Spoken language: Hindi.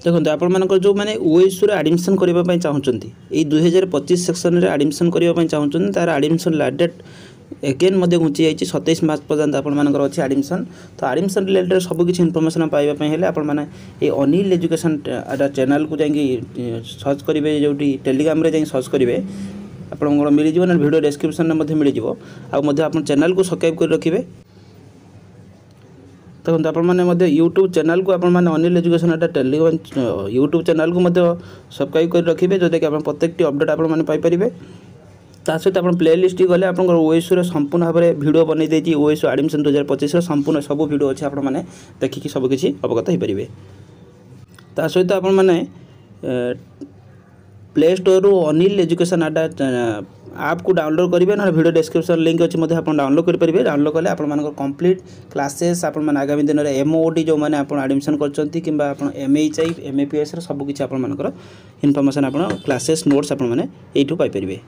देखो आपण मानकर जो मैंने ओएसयू आडमिशन करने चाहते ये 2025 सेक्शन में आडमिशन करने चाहते तार आडमिशन लास्ट डेट एगेन घुंची जाइए 27 मार्च पर्यंत आपर अच्छी आडमिशन। तो आडमिशन रिलेटेड सबकि इनफर्मेशन पाइबापी ये अनिल एजुकेशन चैनल को जाकि सर्च करेंगे जो टेलीग्राम रे सर्च करेंगे आपको मिल जाए ना वीडियो डिस्क्रिप्शन में मिल जाए आप चैनल को सब्सक्राइब कर रखिए। देखो आपने यूट्यूब चैनल को आपने Anil education Telegram YouTube channel को सब्सक्राइब कर रखिए जोटा कि आप प्रत्येक अपडेट आपरे ता सहित आप प्ले लिस्ट गले आप ओएसयू संपूर्ण भाव में भिड बनई देती ओएसयू आडमिशन 2025 संपूर्ण सब भिड अच्छे आपने देखिए सबकि अवगत हो पारे। ता सहित आप प्ले स्टोर रू अनिल एजुकेशन आप को डाउनलोड करेंगे ना वीडियो डिस्क्रिप्शन लिंक अच्छी आप डाउनलोड करेंगे। डाउनलोड कले आप कंप्लीट क्लासेस आगामी दिन में एमओडी जो मैंने आप आडमिशन कर एमएचआई एमएपीएस सबकि आप इनफर्मेशन आप क्लासेस नोट्स आप पाइपर।